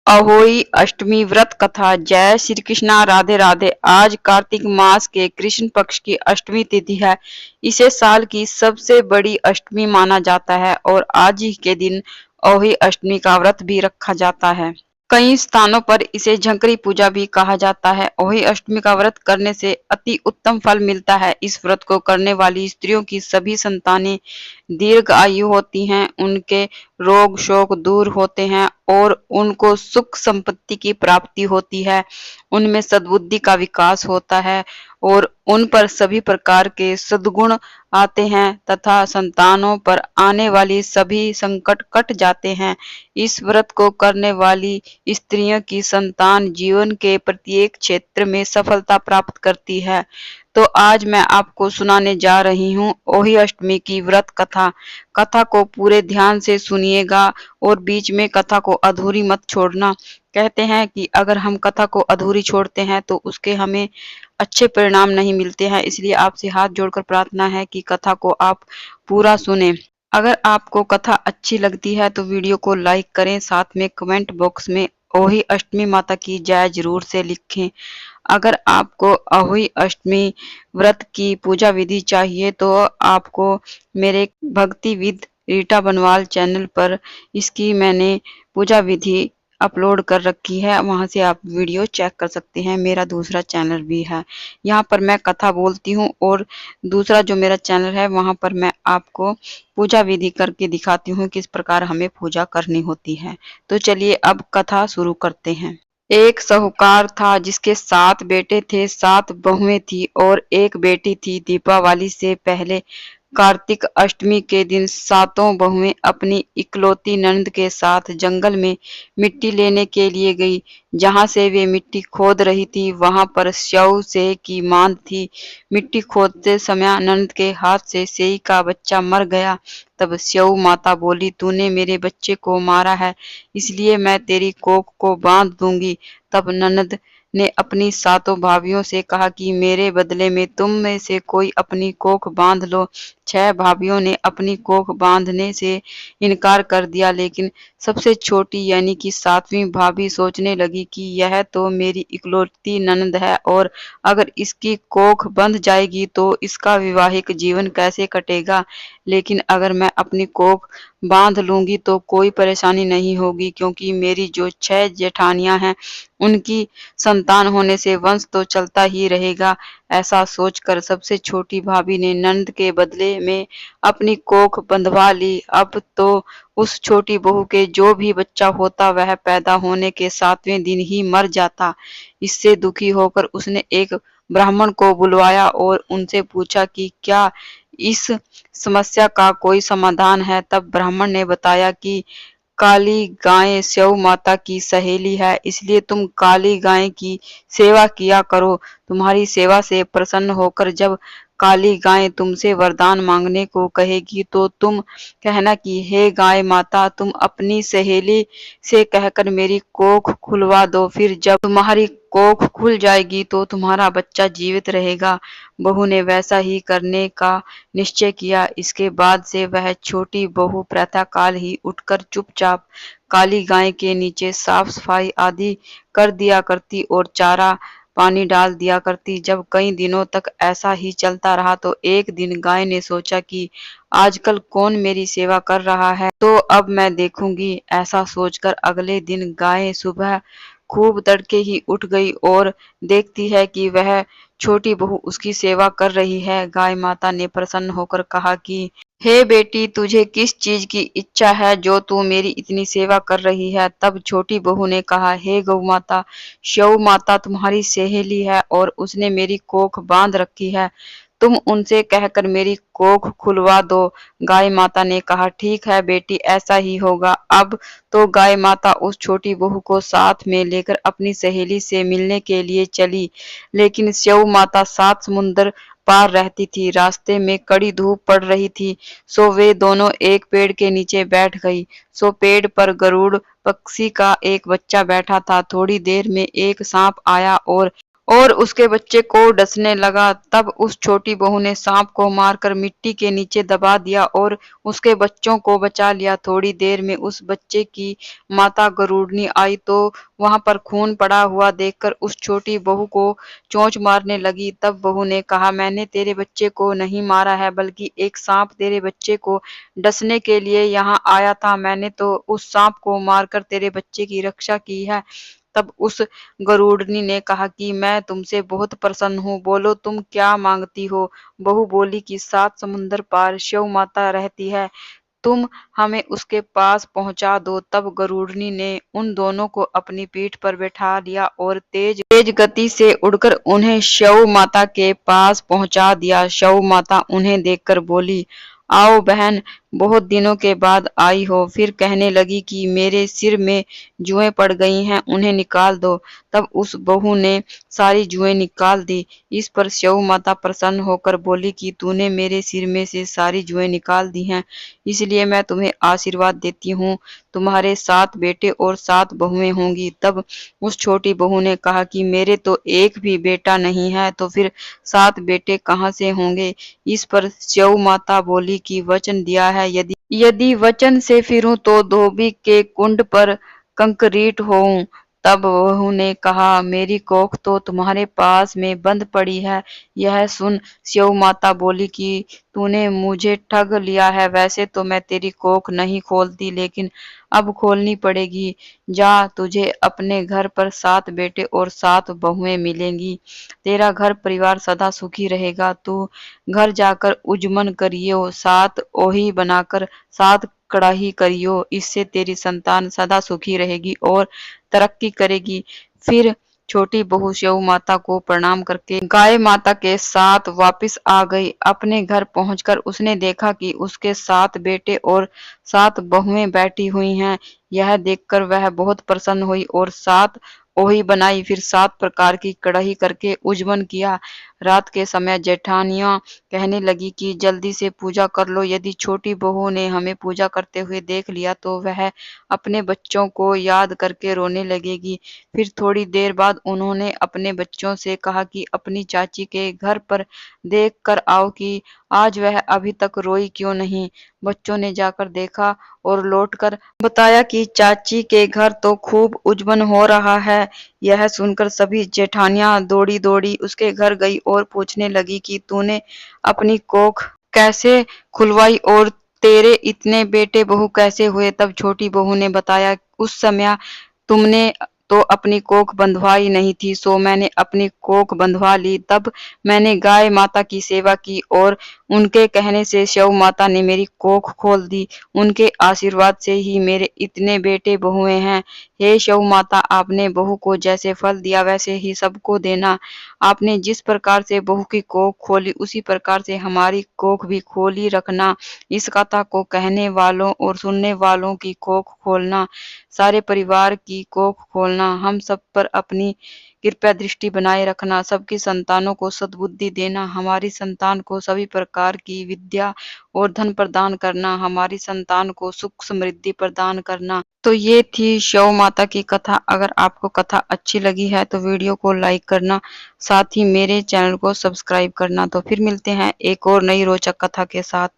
अहोई अष्टमी व्रत कथा। जय श्री कृष्णा, राधे राधे। आज कार्तिक मास के कृष्ण पक्ष की अष्टमी तिथि है। इसे साल की सबसे बड़ी अष्टमी माना जाता है और आज ही के दिन अहोई अष्टमी का व्रत भी रखा जाता है। कई स्थानों पर इसे झंकरी पूजा भी कहा जाता है। अहोई अष्टमी का व्रत करने से अति उत्तम फल मिलता है। इस व्रत को करने वाली स्त्रियों की सभी संतानें दीर्घ आयु होती हैं, उनके रोग शोक दूर होते हैं और उनको सुख संपत्ति की प्राप्ति होती है। उनमें सद्बुद्धि का विकास होता है और उन पर सभी प्रकार के सद्गुण आते हैं तथा संतानों पर आने वाली सभी संकट कट जाते हैं। इस व्रत को करने वाली स्त्रियों की संतान जीवन के प्रत्येक क्षेत्र में सफलता प्राप्त करती है। तो आज मैं आपको सुनाने जा रही हूँ अहोई अष्टमी की व्रत कथा। कथा को पूरे ध्यान से सुनिएगा और बीच में कथा को अधूरी मत छोड़ना। कहते हैं कि अगर हम कथा को अधूरी छोड़ते हैं तो उसके हमें अच्छे परिणाम नहीं मिलते हैं। इसलिए आपसे हाथ जोड़कर प्रार्थना है कि कथा को आप पूरा सुने। अगर आपको कथा अच्छी लगती है तो वीडियो को लाइक करें, साथ में कमेंट बॉक्स में अहोई अष्टमी माता की जय जरूर से लिखें। अगर आपको अहोई अष्टमी व्रत की पूजा विधि चाहिए तो आपको मेरे भक्ति विद रीटा बनवाल चैनल पर इसकी मैंने पूजा विधि अपलोड कर रखी है, वहां से आप वीडियो चेक कर सकते हैं। मेरा दूसरा चैनल भी है, यहाँ पर मैं कथा बोलती हूँ और दूसरा जो मेरा चैनल है वहां पर मैं आपको पूजा विधि करके दिखाती हूँ किस प्रकार हमें पूजा करनी होती है। तो चलिए अब कथा शुरू करते हैं। एक साहूकार था जिसके 7 बेटे थे, 7 बहुएं थी और एक बेटी थी। दीपावली से पहले कार्तिक अष्टमी के दिन सातों बहुएं अपनी इकलौती ननद के साथ जंगल में मिट्टी लेने के लिए गई। जहां से वे मिट्टी खोद रही थी वहां पर स्यौ सेह की मांद थी। मिट्टी खोदते समय ननद के हाथ से सेही का बच्चा मर गया। तब स्यौ माता बोली, तूने मेरे बच्चे को मारा है, इसलिए मैं तेरी कोख को बांध दूंगी। तब ननद ने अपनी सातों भाभियों से कहा कि मेरे बदले में तुम में से कोई अपनी कोख बांध लो। 6 भाभियों ने अपनी कोख बांधने से इनकार कर दिया, लेकिन सबसे छोटी यानी कि 7वीं भाभी सोचने लगी कि यह तो मेरी इकलौती ननद है और अगर इसकी कोख बंध जाएगी तो इसका वैवाहिक जीवन कैसे कटेगा। लेकिन अगर मैं अपनी कोख बांध लूंगी तो कोई परेशानी नहीं होगी, क्योंकि मेरी जो 6 जेठानियां हैं उनकी संतान होने से वंश तो चलता ही रहेगा। ऐसा सोचकर सबसे छोटी भाभी ने ननद के बदले में अपनी कोख बंधवा ली। अब तो उस छोटी बहू के जो भी बच्चा होता वह पैदा होने के 7वें दिन ही मर जाता। इससे दुखी होकर उसने एक ब्राह्मण को बुलवाया और उनसे पूछा कि क्या इस समस्या का कोई समाधान है। तब ब्राह्मण ने बताया कि काली गाय स्यौ माता की सहेली है, इसलिए तुम काली गाय की सेवा किया करो। तुम्हारी सेवा से प्रसन्न होकर जब काली गाय तुमसे वरदान मांगने को कहेगी तो तुम कहना कि हे गाय माता, तुम अपनी सहेली से कहकर मेरी कोख खुलवा दो। फिर जब तुम्हारी कोख खुल जाएगी तो तुम्हारा बच्चा जीवित रहेगा। बहू ने वैसा ही करने का निश्चय किया। इसके बाद से वह छोटी बहू प्रातःकाल ही उठकर चुपचाप काली गाय के नीचे साफ सफाई आदि कर दिया करती और चारा पानी डाल दिया करती। जब कई दिनों तक ऐसा ही चलता रहा तो एक दिन गाय ने सोचा कि आजकल कौन मेरी सेवा कर रहा है, तो अब मैं देखूंगी। ऐसा सोचकर अगले दिन गाय सुबह खूब तड़के ही उठ गई और देखती है कि वह छोटी बहू उसकी सेवा कर रही है। गाय माता ने प्रसन्न होकर कहा कि हे बेटी, तुझे किस चीज की इच्छा है जो तू मेरी इतनी सेवा कर रही है। तब छोटी बहू ने कहा, हे गौ माता, स्यौ माता तुम्हारी सहेली है और उसने मेरी कोख बांध रखी है, तुम उनसे कहकर मेरी कोख खुलवा दो। गाय माता ने कहा, ठीक है बेटी, ऐसा ही होगा। अब तो गाय माता उस छोटी बहू को साथ में लेकर अपनी सहेली से मिलने के लिए चली, लेकिन स्यौ माता 7 समुंदर पार रहती थी। रास्ते में कड़ी धूप पड़ रही थी, सो वे दोनों एक पेड़ के नीचे बैठ गई। सो पेड़ पर गरुड़ पक्षी का एक बच्चा बैठा था। थोड़ी देर में एक सांप आया और और उसके बच्चे को डसने लगा। तब उस छोटी बहू ने सांप को मारकर मिट्टी के नीचे दबा दिया और उसके बच्चों को बचा लिया। थोड़ी देर में उस बच्चे की माता गरुड़नी आई तो वहां पर खून पड़ा हुआ देखकर उस छोटी बहू को चोंच मारने लगी। तब बहू ने कहा, मैंने तेरे बच्चे को नहीं मारा है, बल्कि एक सांप तेरे बच्चे को डसने के लिए यहाँ आया था। मैंने तो उस सांप को मारकर तेरे बच्चे की रक्षा की है। तब उस गरुड़नी ने कहा कि मैं तुमसे बहुत प्रसन्न हूँ, बोलो तुम क्या मांगती हो। बहू बोली कि 7 समुंदर पार शिव माता रहती है, तुम हमें उसके पास पहुंचा दो। तब गरुड़नी ने उन दोनों को अपनी पीठ पर बैठा लिया और तेज तेज गति से उड़कर उन्हें शिव माता के पास पहुंचा दिया। शिव माता उन्हें देखकर बोली, आओ बहन, बहुत दिनों के बाद आई हो। फिर कहने लगी कि मेरे सिर में जुएं पड़ गई हैं, उन्हें निकाल दो। तब उस बहू ने सारी जुएं निकाल दी। इस पर शिव माता प्रसन्न होकर बोली कि तूने मेरे सिर में से सारी जुएं निकाल दी हैं, इसलिए मैं तुम्हें आशीर्वाद देती हूँ, तुम्हारे 7 बेटे और 7 बहुएं होंगी। तब उस छोटी बहू ने कहा कि मेरे तो एक भी बेटा नहीं है, तो फिर 7 बेटे कहाँ से होंगे। इस पर शिव माता बोली कि वचन दिया है, यदि यदि वचन से फिरूं तो धोबी के कुंड पर कंकरीट होऊं। तब बहू ने कहा, मेरी कोख तो तुम्हारे पास में बंद पड़ी है। यह सुन शिव माता बोली कि तूने मुझे ठग लिया है। वैसे तो मैं तेरी कोख नहीं खोलती, लेकिन अब खोलनी पड़ेगी। जा, तुझे अपने घर पर 7 बेटे और 7 बहुएं मिलेंगी। तेरा घर परिवार सदा सुखी रहेगा। तू घर जाकर उजमन करियो, 7 ओही बनाकर 7 कड़ाही करियो। इससे तेरी संतान सदा सुखी रहेगी और तरक्की करेगी। फिर छोटी बहू शिव माता को प्रणाम करके गाय माता के साथ वापिस आ गई। अपने घर पहुंचकर उसने देखा कि उसके 7 बेटे और 7 बहुएं बैठी हुई हैं। यह देखकर वह बहुत प्रसन्न हुई और 7 ओही बनाई। फिर 7 प्रकार की कढ़ाई करके उजमन किया। रात के समय जेठानियां कहने लगी कि जल्दी से पूजा कर लो, यदि छोटी बहू ने हमें पूजा करते हुए देख लिया तो वह अपने बच्चों को याद करके रोने लगेगी। फिर थोड़ी देर बाद उन्होंने अपने बच्चों से कहा कि अपनी चाची के घर पर देख कर आओ कि आज वह अभी तक रोई क्यों नहीं। बच्चों ने जाकर देखा और लौटकर बताया कि चाची के घर तो खूब उजमन हो रहा है। यह सुनकर सभी जेठानियां दौड़ी दौड़ी उसके घर गई और पूछने लगी कि तूने अपनी कोख कैसे खुलवाई और तेरे इतने बेटे बहू कैसे हुए। तब छोटी बहू ने बताया, उस समय तुमने तो अपनी कोख बंधवाई नहीं थी, सो मैंने अपनी कोख बंधवा ली। तब मैंने गाय माता की सेवा की और उनके कहने से शिव माता ने मेरी कोख खोल दी। उनके आशीर्वाद से ही मेरे इतने बेटे बहुएं हैं। हे शिव माता, आपने बहू को जैसे फल दिया वैसे ही सबको देना। आपने जिस प्रकार से बहू की कोख खोली उसी प्रकार से हमारी कोख भी खोली रखना। इस कथा को कहने वालों और सुनने वालों की कोख खोलना, सारे परिवार की कोख खोलना। हम सब पर अपनी कृपया दृष्टि बनाए रखना, सबकी संतानों को सद्बुद्धि देना, हमारी संतान को सभी प्रकार की विद्या और धन प्रदान करना, हमारी संतान को सुख समृद्धि प्रदान करना। तो ये थी शिव माता की कथा। अगर आपको कथा अच्छी लगी है तो वीडियो को लाइक करना, साथ ही मेरे चैनल को सब्सक्राइब करना। तो फिर मिलते हैं एक और नई रोचक कथा के साथ।